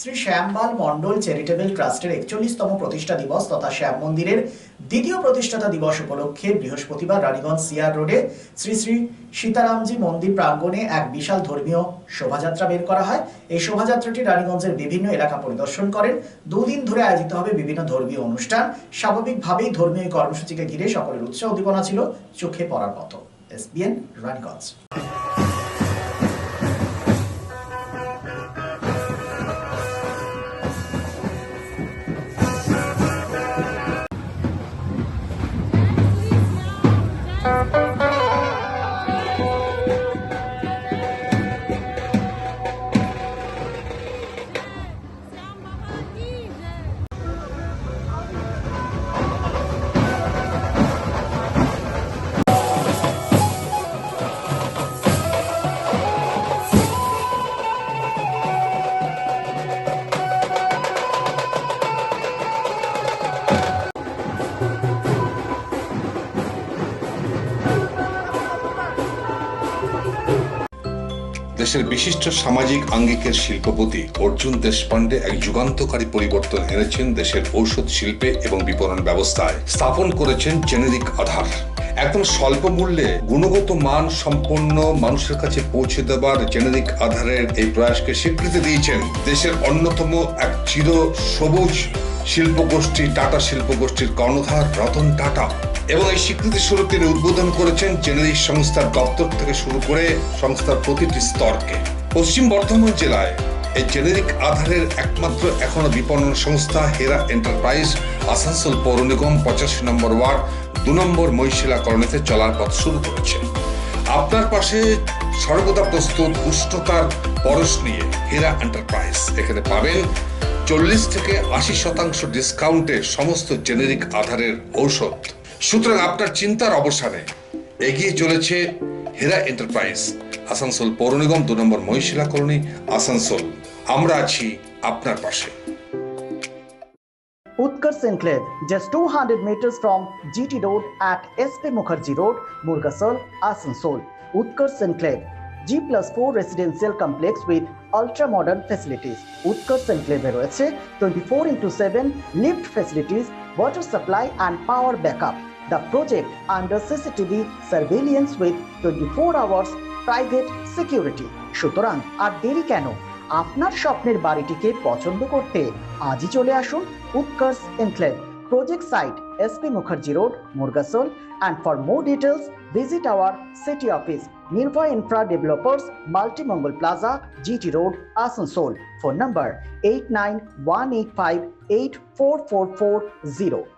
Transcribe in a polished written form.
Shri শ্যামবাল Mondal charitable ট্রাস্টের ৪১তম প্রতিষ্ঠা দিবস তথা শ্যাম মন্দিরের দ্বিতীয় প্রতিষ্ঠাতা দিবস উপলক্ষে বৃহস্পতিবার রানীগঞ্জ সিআর রোডে শ্রী শ্রী সীতারামজি মন্দির প্রাঙ্গণে এক বিশাল ধর্মীয় শোভাযাত্রা বের করা হয়। এই শোভাযাত্রাটি রানীগঞ্জের বিভিন্ন এলাকা পরিদর্শন করেন। দুদিন ধরে আয়োজিত হবে বিভিন্ন ধর্মীয় অনুষ্ঠান। স্বাভাবিকভাবেই ধর্মীয় কর্মসূচিকে ঘিরে সকলের উৎসাহ উদ্দীপনা ছিল চোখে পড়ার মতো। এসবিএন রানীগঞ্জ। দেশের বিশিষ্ট সামাজিক আঙ্গিকের শিল্পপতি অর্জুন দেশপান্ডে এক যুগান্তকারী পরিবর্তন এনেছেন দেশের ঔষধ শিল্পে এবং বিপণন ব্যবস্থায়। স্থাপন করেছেন জেনেরিক আধার। একদম স্বল্প মূল্যে গুণগত মান সম্পন্ন মানুষের কাছে পৌঁছে দেবার জেনেরিক আধারের এই প্রয়াসকে স্বীকৃতি দিয়েছেন দেশের অন্যতম এক চির সবুজ শিল্পগোষ্ঠী টাটা শিল্পগোষ্ঠীর কর্ণধার রতন টাটা। এবং এই স্বীকৃতি স্বরূপ তিনি উদ্বোধন করেছেন জেনেরিক সংস্থার দপ্তর থেকে শুরু করে সংস্থার প্রতিটি স্তরকে। পশ্চিম বর্ধমান জেলায় এই জেনেরিক আধারের একমাত্র এখনো বিপণন সংস্থা হেরা এন্টারপ্রাইজ আসানসোল পৌর নিগম ৮৫ নম্বর ওয়ার্ড ২ নম্বর মহিশিলা কলোনিতে চলার পথ শুরু করেছে। আপনার পাশে সর্বদা প্রস্তুত উষ্ণতার পরশ নিয়ে হেরা এন্টারপ্রাইজ। এখানে পাবেন ৪০ থেকে ৮০% ডিসকাউন্টে সমস্ত জেনেরিক আধারের ঔষধ। সুতরাং আপনার চিন্তার অবসানে এগিয়ে চলেছে হেরা এন্টারপ্রাইজ, আসানসোল পৌর নিগম ২ নম্বর মহিশিলা কলোনি, আসানসোল। আমরা আছি আপনার পাশে। Utkarsh Enclave, just 200 meters from GT Road at SP Mukherjee Road, Murgasol, Asansol. Utkarsh Enclave, G+4 residential complex with ultra-modern facilities. Utkarsh Enclave রয়েছে 24/7 lift facilities, water supply and power backup. The project under CCTV surveillance with 24 hours private security. সুতরাং আর দেরি কেন? আপনার স্বপ্নের বাড়িটিকে পছন্দ করতে আজই চলে আসুন Utkarsh enclave, project site SP Mukherjee Road, Murgasol, and for more details visit our city office, Nirbhay Infra Developers, Multi-Mongol Plaza, GT Road, Asansol. Phone number 8918584440.